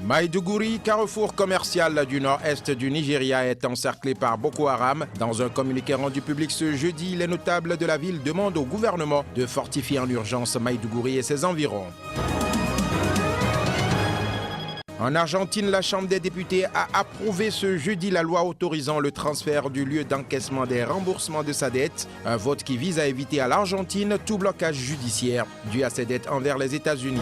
Maïdougouri, carrefour commercial du nord-est du Nigeria, est encerclé par Boko Haram. Dans un communiqué rendu public ce jeudi, les notables de la ville demandent au gouvernement de fortifier en urgence Maïdougouri et ses environs. En Argentine, la Chambre des députés a approuvé ce jeudi la loi autorisant le transfert du lieu d'encaissement des remboursements de sa dette. Un vote qui vise à éviter à l'Argentine tout blocage judiciaire dû à ses dettes envers les États-Unis.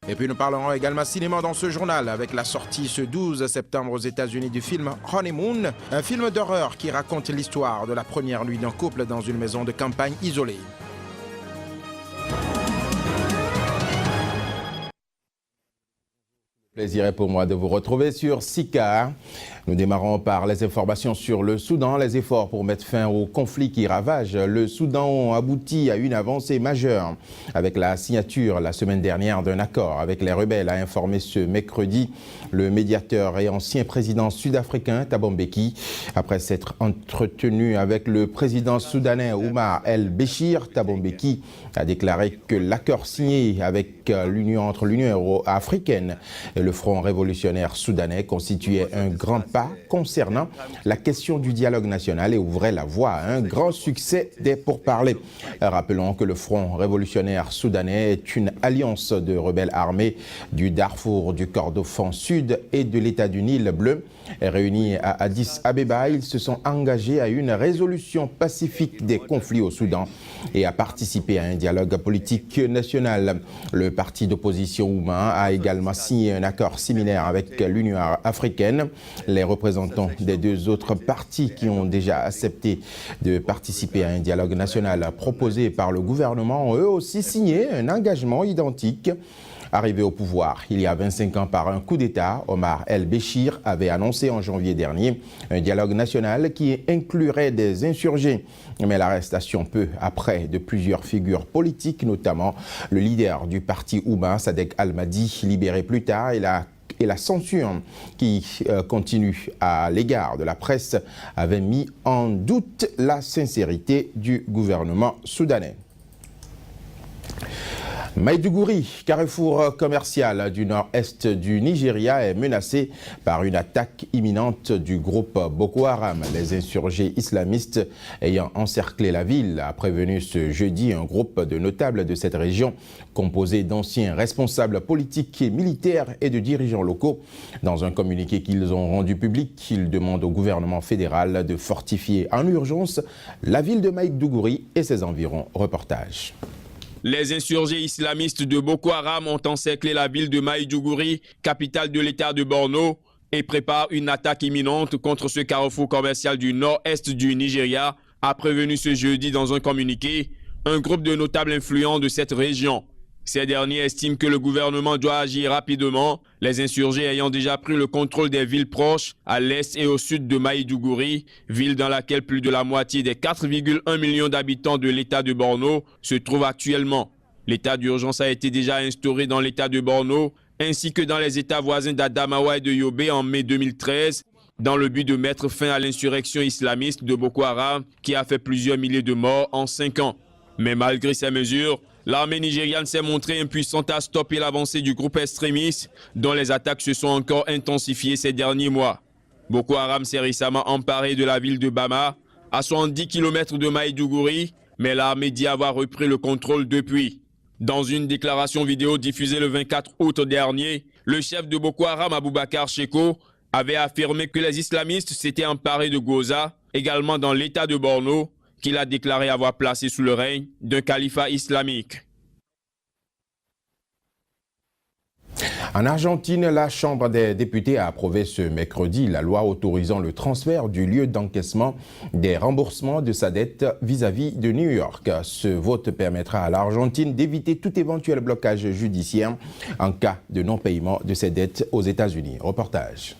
Et puis nous parlerons également cinéma dans ce journal avec la sortie ce 12 septembre aux États-Unis du film Honeymoon, un film d'horreur qui raconte l'histoire de la première nuit d'un couple dans une maison de campagne isolée. Plaisir est pour moi de vous retrouver sur Sika. Nous démarrons par les informations sur le Soudan. Les efforts pour mettre fin au conflit qui ravage le Soudan ont abouti à une avancée majeure avec la signature la semaine dernière d'un accord avec les rebelles, a informé ce mercredi le médiateur et ancien président sud-africain Thabo Mbeki. Après s'être entretenu avec le président soudanais Omar el-Béchir, Thabo Mbeki a déclaré que l'accord signé avec entre l'Union africaine et le Front révolutionnaire soudanais constituait un grand pas concernant la question du dialogue national et ouvrait la voie à un grand succès des pourparlers. Rappelons que le Front révolutionnaire soudanais est une alliance de rebelles armés du Darfour, du Kordofan Sud et de l'État du Nil Bleu. Réunis à Addis Abeba, ils se sont engagés à une résolution pacifique des conflits au Soudan et à participer à un dialogue politique national. Le parti d'opposition Ouma a également signé un accord similaire avec l'Union africaine. Les représentants des deux autres partis qui ont déjà accepté de participer à un dialogue national proposé par le gouvernement ont eux aussi signé un engagement identique. Arrivé au pouvoir il y a 25 ans par un coup d'État, Omar el-Béchir avait annoncé en janvier dernier un dialogue national qui inclurait des insurgés. Mais l'arrestation peu après de plusieurs figures politiques, notamment le leader du parti Ouma, Sadek Al-Mahdi, libéré plus tard, et la censure qui continue à l'égard de la presse avait mis en doute la sincérité du gouvernement soudanais. Maïdougouri, carrefour commercial du nord-est du Nigeria, est menacé par une attaque imminente du groupe Boko Haram. Les insurgés islamistes ayant encerclé la ville a prévenu ce jeudi un groupe de notables de cette région composé d'anciens responsables politiques et militaires et de dirigeants locaux. Dans un communiqué qu'ils ont rendu public, ils demandent au gouvernement fédéral de fortifier en urgence la ville de Maïdougouri et ses environs. Reportage. Les insurgés islamistes de Boko Haram ont encerclé la ville de Maïdougouri, capitale de l'État de Borno, et préparent une attaque imminente contre ce carrefour commercial du nord-est du Nigeria, a prévenu ce jeudi dans un communiqué un groupe de notables influents de cette région. Ces derniers estiment que le gouvernement doit agir rapidement, les insurgés ayant déjà pris le contrôle des villes proches à l'est et au sud de Maïdougouri, ville dans laquelle plus de la moitié des 4,1 millions d'habitants de l'État de Borno se trouvent actuellement. L'état d'urgence a été déjà instauré dans l'État de Borno, ainsi que dans les États voisins d'Adamawa et de Yobe en mai 2013, dans le but de mettre fin à l'insurrection islamiste de Boko Haram qui a fait plusieurs milliers de morts en 5 ans. Mais malgré ces mesures, l'armée nigériane s'est montrée impuissante à stopper l'avancée du groupe extrémiste dont les attaques se sont encore intensifiées ces derniers mois. Boko Haram s'est récemment emparé de la ville de Bama, à 70 km de Maïdougouri, mais l'armée dit avoir repris le contrôle depuis. Dans une déclaration vidéo diffusée le 24 août dernier, le chef de Boko Haram, Aboubakar Sheko, avait affirmé que les islamistes s'étaient emparés de Goza, également dans l'état de Borno, qu'il a déclaré avoir placé sous le règne d'un califat islamique. En Argentine, la Chambre des députés a approuvé ce mercredi la loi autorisant le transfert du lieu d'encaissement des remboursements de sa dette vis-à-vis de New York. Ce vote permettra à l'Argentine d'éviter tout éventuel blocage judiciaire en cas de non-paiement de ses dettes aux États-Unis. Reportage.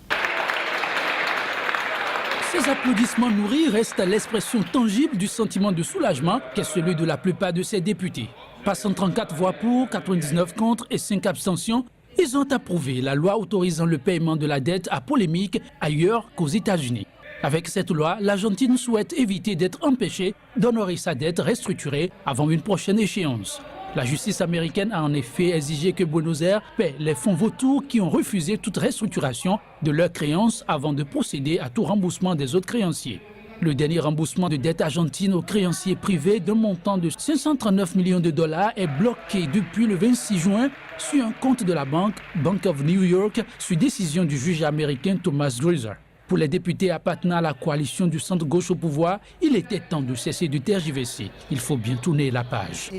Ces applaudissements nourris restent l'expression tangible du sentiment de soulagement qu'est celui de la plupart de ces députés. Passant 34 voix pour, 99 contre et 5 abstentions, ils ont approuvé la loi autorisant le paiement de la dette à polémique ailleurs qu'aux États-Unis. Avec cette loi, l'Argentine souhaite éviter d'être empêchée d'honorer sa dette restructurée avant une prochaine échéance. La justice américaine a en effet exigé que Buenos Aires paie les fonds vautours qui ont refusé toute restructuration de leurs créances avant de procéder à tout remboursement des autres créanciers. Le dernier remboursement de dette argentine aux créanciers privés d'un montant de 539 millions de dollars est bloqué depuis le 26 juin sur un compte de la Bank of New York sur décision du juge américain Thomas Dreiser. Pour les députés appartenant à la coalition du centre-gauche au pouvoir, il était temps de cesser de tergiverser. Il faut bien tourner la page.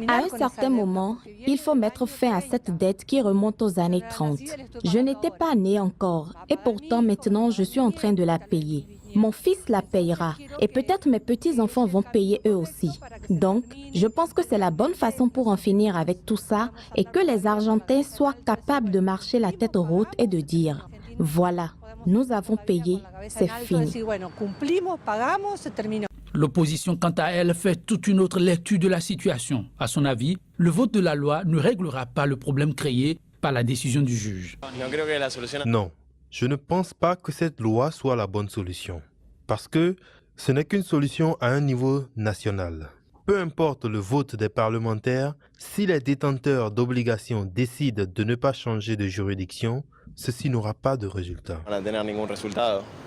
À un certain moment, il faut mettre fin à cette dette qui remonte aux années 30. Je n'étais pas née encore et pourtant maintenant je suis en train de la payer. Mon fils la payera et peut-être mes petits-enfants vont payer eux aussi. Donc, je pense que c'est la bonne façon pour en finir avec tout ça et que les Argentins soient capables de marcher la tête haute et de dire « Voilà, nous avons payé, c'est fini ». L'opposition, quant à elle, fait toute une autre lecture de la situation. À son avis, le vote de la loi ne réglera pas le problème créé par la décision du juge. Non, je ne pense pas que cette loi soit la bonne solution. Parce que ce n'est qu'une solution à un niveau national. Peu importe le vote des parlementaires, si les détenteurs d'obligations décident de ne pas changer de juridiction, ceci n'aura pas de résultat.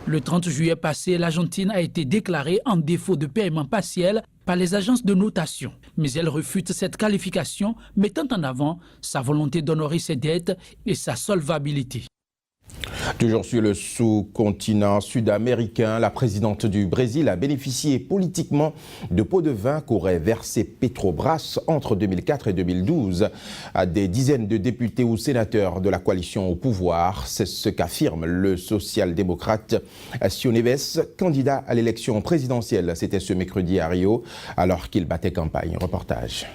Le 30 juillet passé, l'Argentine a été déclarée en défaut de paiement partiel par les agences de notation. Mais elle refute cette qualification, mettant en avant sa volonté d'honorer ses dettes et sa solvabilité. Toujours sur le sous-continent sud-américain, la présidente du Brésil a bénéficié politiquement de pots de vin qu'aurait versé Petrobras entre 2004 et 2012 à des dizaines de députés ou sénateurs de la coalition au pouvoir. C'est ce qu'affirme le social-démocrate Aécio Neves, candidat à l'élection présidentielle. C'était ce mercredi à Rio, alors qu'il battait campagne. Reportage.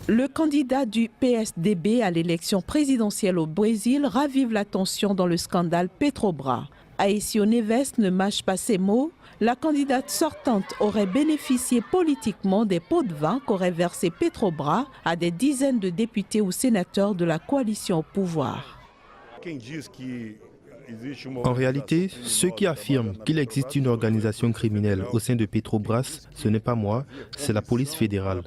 Le candidat du PSDB à l'élection présidentielle au Brésil ravive l'attention dans le scandale Petrobras. Aécio Neves ne mâche pas ses mots. La candidate sortante aurait bénéficié politiquement des pots de vin qu'aurait versé Petrobras à des dizaines de députés ou sénateurs de la coalition au pouvoir. En réalité, ceux qui affirment qu'il existe une organisation criminelle au sein de Petrobras, ce n'est pas moi, c'est la police fédérale.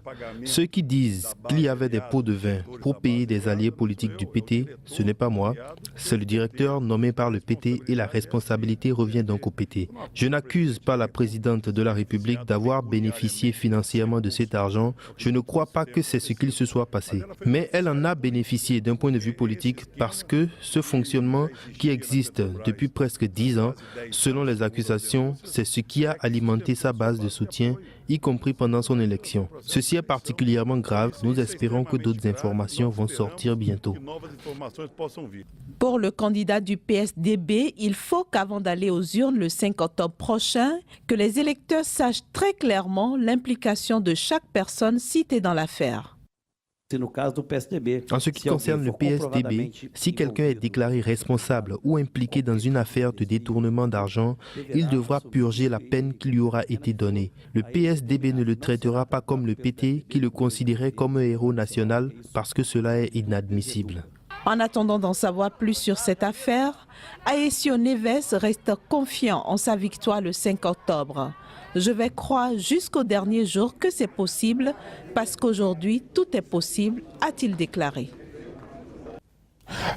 Ceux qui disent qu'il y avait des pots de vin pour payer des alliés politiques du PT, ce n'est pas moi, c'est le directeur nommé par le PT et la responsabilité revient donc au PT. Je n'accuse pas la présidente de la République d'avoir bénéficié financièrement de cet argent, je ne crois pas que c'est ce qu'il se soit passé. Mais elle en a bénéficié d'un point de vue politique parce que ce fonctionnement qui existe depuis presque 10 ans, selon les accusations, c'est ce qui a alimenté sa base de soutien, y compris pendant son élection. Ceci est particulièrement grave. Nous espérons que d'autres informations vont sortir bientôt. Pour le candidat du PSDB, il faut qu'avant d'aller aux urnes le 5 octobre prochain, que les électeurs sachent très clairement l'implication de chaque personne citée dans l'affaire. En ce qui concerne le PSDB, si quelqu'un est déclaré responsable ou impliqué dans une affaire de détournement d'argent, il devra purger la peine qui lui aura été donnée. Le PSDB ne le traitera pas comme le PT qui le considérait comme un héros national parce que cela est inadmissible. En attendant d'en savoir plus sur cette affaire, Aécio Neves reste confiant en sa victoire le 5 octobre. Je vais croire jusqu'au dernier jour que c'est possible parce qu'aujourd'hui, tout est possible, a-t-il déclaré.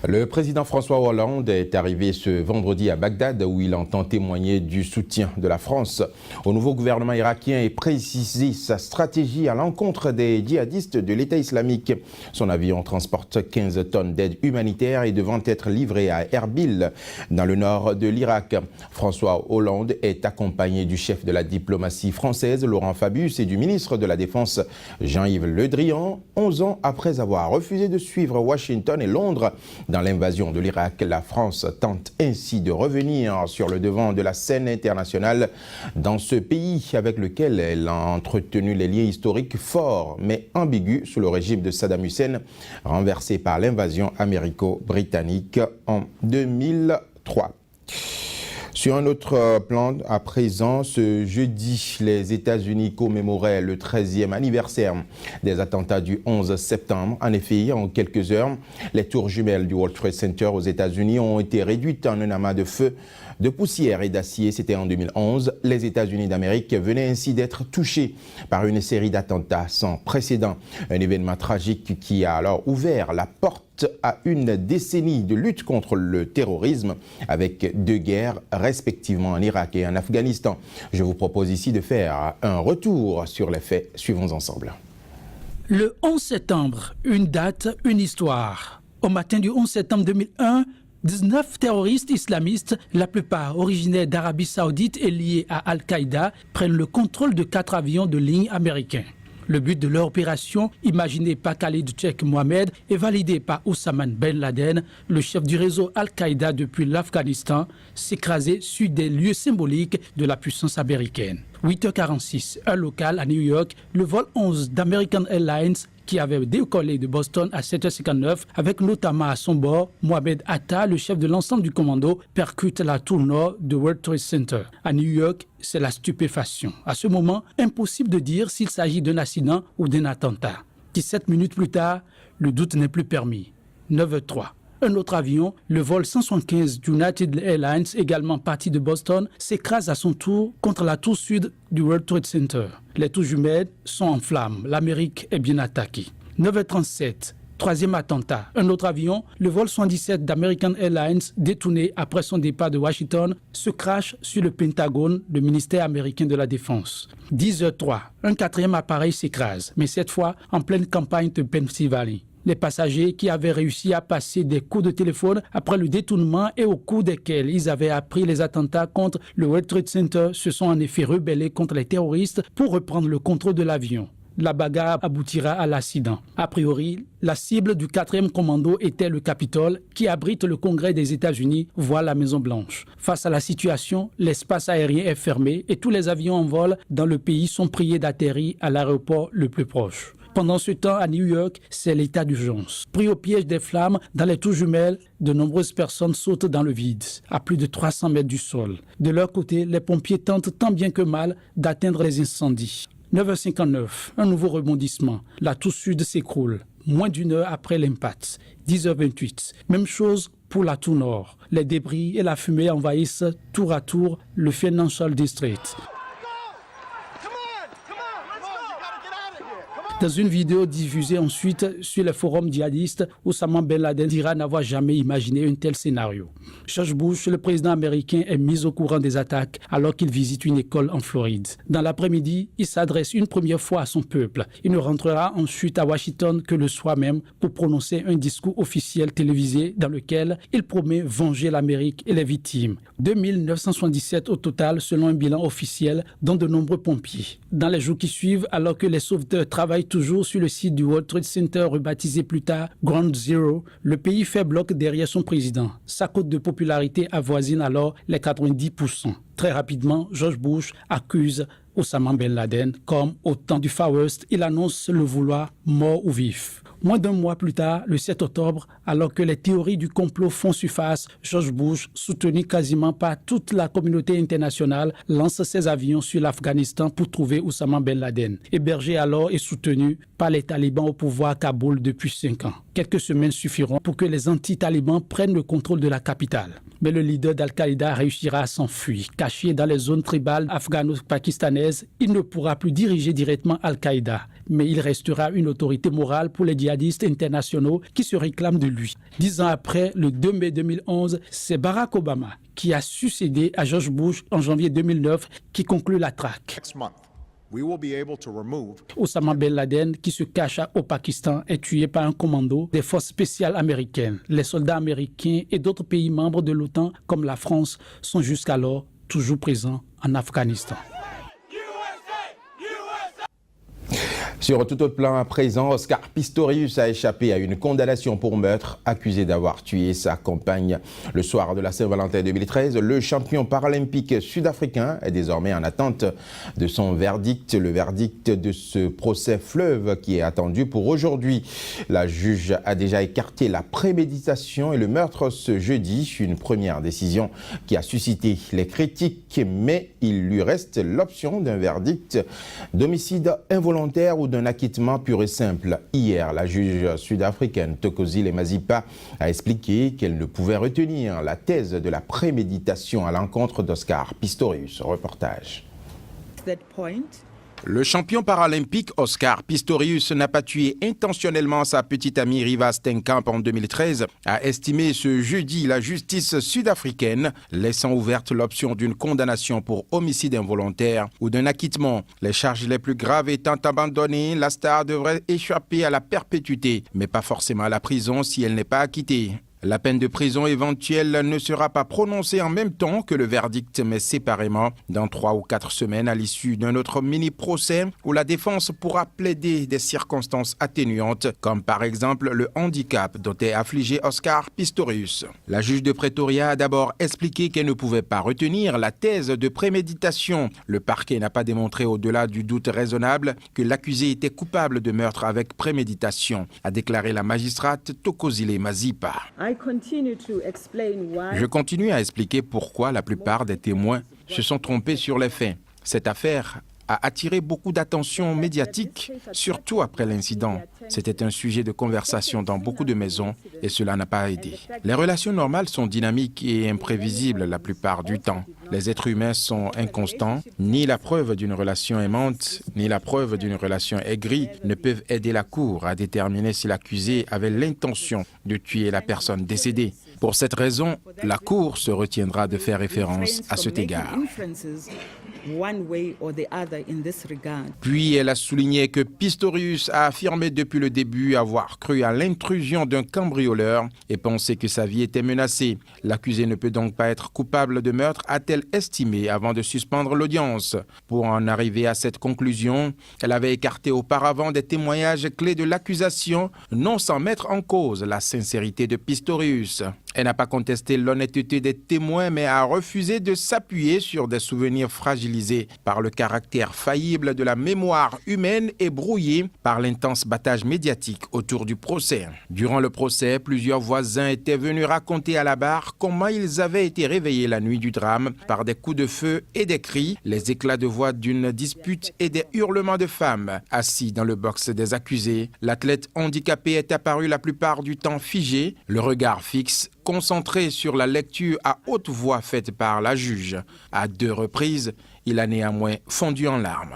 Le président François Hollande est arrivé ce vendredi à Bagdad où il entend témoigner du soutien de la France au nouveau gouvernement irakien et préciser sa stratégie à l'encontre des djihadistes de l'État islamique. Son avion transporte 15 tonnes d'aide humanitaire et devant être livré à Erbil, dans le nord de l'Irak. François Hollande est accompagné du chef de la diplomatie française, Laurent Fabius, et du ministre de la Défense, Jean-Yves Le Drian, 11 ans après avoir refusé de suivre Washington et Londres dans l'invasion de l'Irak. La France tente ainsi de revenir sur le devant de la scène internationale dans ce pays avec lequel elle a entretenu les liens historiques forts mais ambigus sous le régime de Saddam Hussein, renversé par l'invasion américo-britannique en 2003. Sur un autre plan, à présent, ce jeudi, les États-Unis commémoraient le 13e anniversaire des attentats du 11 septembre. En effet, en quelques heures, les tours jumelles du World Trade Center aux États-Unis ont été réduites en un amas de feu, de poussière et d'acier. C'était en 2011. Les États-Unis d'Amérique venaient ainsi d'être touchés par une série d'attentats sans précédent. Un événement tragique qui a alors ouvert la porte à une décennie de lutte contre le terrorisme avec 2 guerres respectivement en Irak et en Afghanistan. Je vous propose ici de faire un retour sur les faits. Suivons ensemble. Le 11 septembre, une date, une histoire. Au matin du 11 septembre 2001, 19 terroristes islamistes, la plupart originaires d'Arabie Saoudite et liés à Al-Qaïda, prennent le contrôle de 4 avions de ligne américains. Le but de leur opération, imaginé par Khalid Sheikh Mohammed et validé par Oussama Ben Laden, le chef du réseau Al-Qaïda depuis l'Afghanistan, s'écraser sur des lieux symboliques de la puissance américaine. 8h46, heure locale à New York, le vol 11 d'American Airlines qui avait décollé de Boston à 7h59 avec notamment à son bord Mohamed Atta, le chef de l'ensemble du commando, percute la tour nord de World Trade Center. À New York, c'est la stupéfaction. À ce moment, impossible de dire s'il s'agit d'un accident ou d'un attentat. 17 minutes plus tard, le doute n'est plus permis. 9h03. Un autre avion, le vol 175 d'United Airlines, également parti de Boston, s'écrase à son tour contre la tour sud du World Trade Center. Les tours jumelles sont en flammes. L'Amérique est bien attaquée. 9h37. Troisième attentat. Un autre avion, le vol 117 d'American Airlines, détourné après son départ de Washington, se crache sur le Pentagone, le ministère américain de la Défense. 10h03. Un 4e appareil s'écrase, mais cette fois en pleine campagne de Pennsylvanie. Les passagers qui avaient réussi à passer des coups de téléphone après le détournement et au cours desquels ils avaient appris les attentats contre le World Trade Center se sont en effet rebellés contre les terroristes pour reprendre le contrôle de l'avion. La bagarre aboutira à l'accident. A priori, la cible du 4e commando était le Capitole, qui abrite le Congrès des États-Unis, voire la Maison-Blanche. Face à la situation, l'espace aérien est fermé et tous les avions en vol dans le pays sont priés d'atterrir à l'aéroport le plus proche. Pendant ce temps, à New York, c'est l'état d'urgence. Pris au piège des flammes, dans les tours jumelles, de nombreuses personnes sautent dans le vide, à plus de 300 mètres du sol. De leur côté, les pompiers tentent tant bien que mal d'atteindre les incendies. 9h59, un nouveau rebondissement. La tour sud s'écroule, moins d'une heure après l'impact. 10h28, même chose pour la tour nord. Les débris et la fumée envahissent tour à tour le Financial District. Dans une vidéo diffusée ensuite sur les forums djihadistes, Oussama Ben Laden dira n'avoir jamais imaginé un tel scénario. George Bush, le président américain, est mis au courant des attaques alors qu'il visite une école en Floride. Dans l'après-midi, il s'adresse une première fois à son peuple. Il ne rentrera ensuite à Washington que le soir même pour prononcer un discours officiel télévisé dans lequel il promet venger l'Amérique et les victimes. 2977 au total selon un bilan officiel, dont de nombreux pompiers. Dans les jours qui suivent, alors que les sauveteurs travaillent toujours sur le site du World Trade Center rebaptisé plus tard Ground Zero, le pays fait bloc derrière son président. Sa cote de popularité avoisine alors les 90%. Très rapidement, George Bush accuse Oussama Ben Laden comme au temps du Far West, il annonce le vouloir mort ou vif. Moins d'un mois plus tard, le 7 octobre, alors que les théories du complot font surface, George Bush, soutenu quasiment par toute la communauté internationale, lance ses avions sur l'Afghanistan pour trouver Oussama Ben Laden, hébergé alors et soutenu par les talibans au pouvoir à Kaboul depuis 5 ans. Quelques semaines suffiront pour que les anti-talibans prennent le contrôle de la capitale. Mais le leader d'Al-Qaïda réussira à s'enfuir. Caché dans les zones tribales afghano-pakistanaises, il ne pourra plus diriger directement Al-Qaïda. Mais il restera une autorité morale pour les djihadistes internationaux qui se réclament de lui. 10 ans après, le 2 mai 2011, c'est Barack Obama qui a succédé à George Bush en janvier 2009 qui conclut la traque. Oussama Ben Laden, qui se cache au Pakistan, est tué par un commando des forces spéciales américaines. Les soldats américains et d'autres pays membres de l'OTAN, comme la France, sont jusqu'alors toujours présents en Afghanistan. Sur tout autre plan, à présent, Oscar Pistorius a échappé à une condamnation pour meurtre, accusé d'avoir tué sa compagne. Le soir de la Saint-Valentin 2013, le champion paralympique sud-africain est désormais en attente de son verdict, le verdict de ce procès fleuve qui est attendu pour aujourd'hui. La juge a déjà écarté la préméditation et le meurtre ce jeudi, une première décision qui a suscité les critiques, mais il lui reste l'option d'un verdict d'homicide involontaire ou d'un acquittement pur et simple. Hier, la juge sud-africaine Thokozile Mazipa a expliqué qu'elle ne pouvait retenir la thèse de la préméditation à l'encontre d'Oscar Pistorius. Reportage. Le champion paralympique Oscar Pistorius n'a pas tué intentionnellement sa petite amie Riva Steenkamp en 2013, a estimé ce jeudi la justice sud-africaine, laissant ouverte l'option d'une condamnation pour homicide involontaire ou d'un acquittement. Les charges les plus graves étant abandonnées, la star devrait échapper à la perpétuité, mais pas forcément à la prison si elle n'est pas acquittée. La peine de prison éventuelle ne sera pas prononcée en même temps que le verdict, mais séparément dans 3 ou 4 semaines à l'issue d'un autre mini-procès où la défense pourra plaider des circonstances atténuantes, comme par exemple le handicap dont est affligé Oscar Pistorius. La juge de Pretoria a d'abord expliqué qu'elle ne pouvait pas retenir la thèse de préméditation. Le parquet n'a pas démontré au-delà du doute raisonnable que l'accusé était coupable de meurtre avec préméditation, a déclaré la magistrate Thokozile Mazipa. Je continue à expliquer pourquoi la plupart des témoins se sont trompés sur les faits. Cette affaire a attiré beaucoup d'attention médiatique, surtout après l'incident. C'était un sujet de conversation dans beaucoup de maisons et cela n'a pas aidé. Les relations normales sont dynamiques et imprévisibles la plupart du temps. Les êtres humains sont inconstants. Ni la preuve d'une relation aimante, ni la preuve d'une relation aigrie ne peuvent aider la cour à déterminer si l'accusé avait l'intention de tuer la personne décédée. Pour cette raison, la cour se retiendra de faire référence à cet égard. Puis elle a souligné que Pistorius a affirmé depuis le début avoir cru à l'intrusion d'un cambrioleur et pensé que sa vie était menacée. L'accusé ne peut donc pas être coupable de meurtre, a-t-elle estimé avant de suspendre l'audience. Pour en arriver à cette conclusion, elle avait écarté auparavant des témoignages clés de l'accusation, non sans mettre en cause la sincérité de Pistorius. Elle n'a pas contesté l'honnêteté des témoins, mais a refusé de s'appuyer sur des souvenirs fragilisés par le caractère faillible de la mémoire humaine et brouillés par l'intense battage médiatique autour du procès. Durant le procès, plusieurs voisins étaient venus raconter à la barre comment ils avaient été réveillés la nuit du drame par des coups de feu et des cris, les éclats de voix d'une dispute et des hurlements de femmes. Assis dans le box des accusés, l'athlète handicapé est apparu la plupart du temps figé, le regard fixe, concentré sur la lecture à haute voix faite par la juge. À 2 reprises, il a néanmoins fondu en larmes.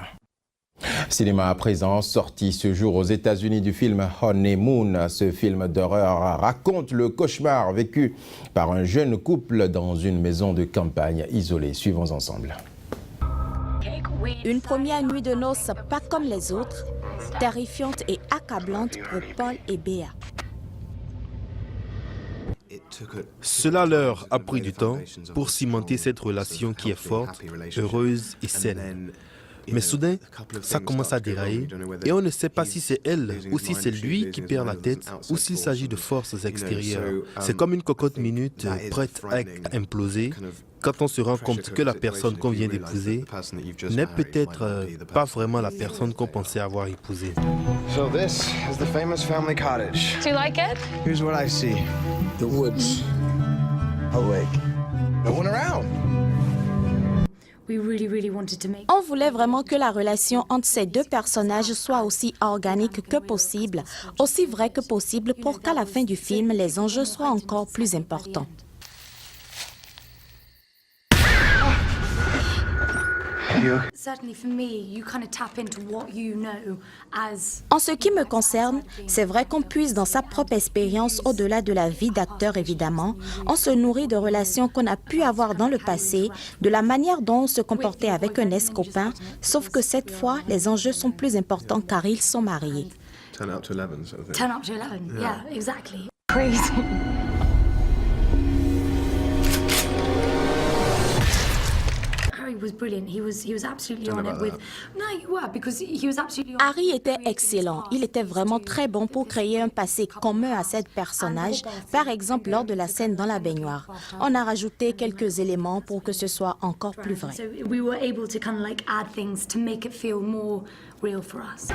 Cinéma à présent, sorti ce jour aux États-Unis du film Honeymoon. Ce film d'horreur raconte le cauchemar vécu par un jeune couple dans une maison de campagne isolée. Suivons ensemble. Une première nuit de noces pas comme les autres, terrifiante et accablante pour Paul et Béa. Cela leur a pris du temps pour cimenter cette relation qui est forte, heureuse et saine. Mais soudain, ça commence à dérailler et on ne sait pas si c'est elle ou si c'est lui qui perd la tête ou s'il s'agit de forces extérieures. C'est comme une cocotte minute prête à imploser quand on se rend compte que la personne qu'on vient d'épouser n'est peut-être pas vraiment la personne qu'on pensait avoir épousée. So this is the famous family cottage. Do you like it? Here's what I see. The woods. A lake. No one around. On voulait vraiment que la relation entre ces deux personnages soit aussi organique que possible, aussi vraie que possible pour qu'à la fin du film, les enjeux soient encore plus importants. En ce qui me concerne, c'est vrai qu'on puise dans sa propre expérience au-delà de la vie d'acteur évidemment. On se nourrit de relations qu'on a pu avoir dans le passé, de la manière dont on se comportait avec un ex-copain, sauf que cette fois, les enjeux sont plus importants car ils sont mariés. 10 up to 11 sort of thing. 10 up to 11, yeah, exactly. Crazy. Harry était excellent. Il était vraiment très bon pour créer un passé commun à ces personnages, par exemple lors de la scène dans la baignoire. On a rajouté quelques éléments pour que ce soit encore plus vrai.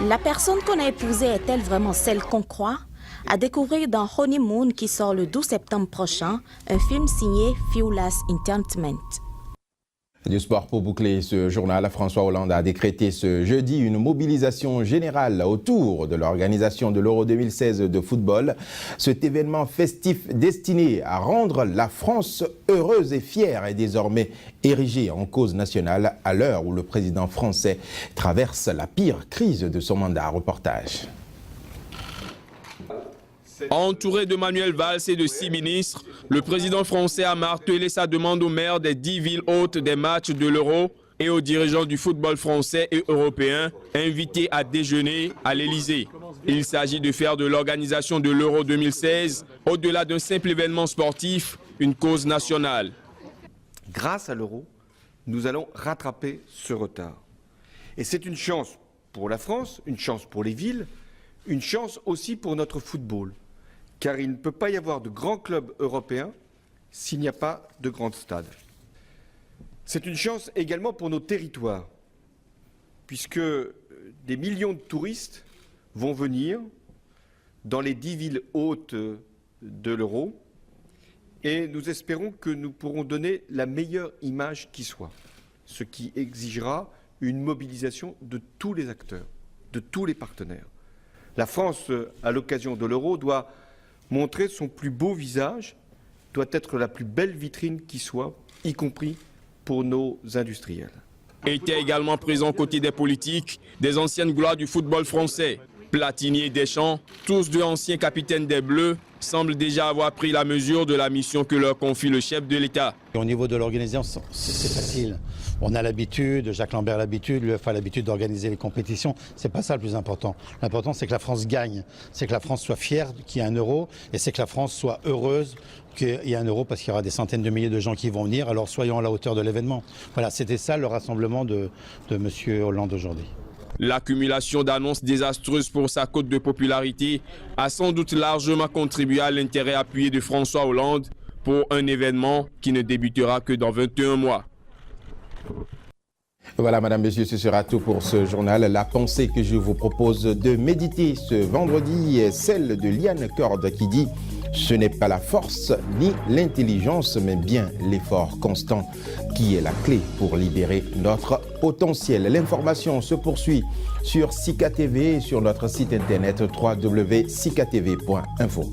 La personne qu'on a épousée est-elle vraiment celle qu'on croit? À découvrir dans Honeymoon qui sort le 12 septembre prochain, un film signé Fearless Entertainment. Du sport pour boucler ce journal, François Hollande a décrété ce jeudi une mobilisation générale autour de l'organisation de l'Euro 2016 de football. Cet événement festif destiné à rendre la France heureuse et fière est désormais érigé en cause nationale à l'heure où le président français traverse la pire crise de son mandat. Reportage. Entouré de Manuel Valls et de 6 ministres, le président français a martelé sa demande aux maires des 10 villes hôtes des matchs de l'Euro et aux dirigeants du football français et européen invités à déjeuner à l'Élysée. Il s'agit de faire de l'organisation de l'Euro 2016, au-delà d'un simple événement sportif, une cause nationale. Grâce à l'Euro, nous allons rattraper ce retard. Et c'est une chance pour la France, une chance pour les villes, une chance aussi pour notre football. Car il ne peut pas y avoir de grands clubs européens s'il n'y a pas de grands stades. C'est une chance également pour nos territoires, puisque des millions de touristes vont venir dans les 10 villes hôtes de l'Euro, et nous espérons que nous pourrons donner la meilleure image qui soit, ce qui exigera une mobilisation de tous les acteurs, de tous les partenaires. La France, à l'occasion de l'Euro, doit montrer son plus beau visage, doit être la plus belle vitrine qui soit, y compris pour nos industriels. Étaient également présents aux côtés des politiques, des anciennes gloires du football français. Platini et Deschamps, tous deux anciens capitaines des Bleus, semblent déjà avoir pris la mesure de la mission que leur confie le chef de l'État. Au niveau de l'organisation, c'est facile. On a l'habitude, Jacques Lambert a l'habitude, l'UEFA a l'habitude d'organiser les compétitions. C'est pas ça le plus important. L'important, c'est que la France gagne. C'est que la France soit fière qu'il y ait un euro et c'est que la France soit heureuse qu'il y ait un euro parce qu'il y aura des centaines de milliers de gens qui vont venir. Alors soyons à la hauteur de l'événement. Voilà, c'était ça le rassemblement de M. Hollande aujourd'hui. L'accumulation d'annonces désastreuses pour sa cote de popularité a sans doute largement contribué à l'intérêt appuyé de François Hollande pour un événement qui ne débutera que dans 21 mois. Voilà, madame, monsieur, ce sera tout pour ce journal. La pensée que je vous propose de méditer ce vendredi est celle de Liane Corde qui dit « Ce n'est pas la force ni l'intelligence, mais bien l'effort constant qui est la clé pour libérer notre potentiel. » L'information se poursuit sur Sika TV et sur notre site internet www.sikatv.info.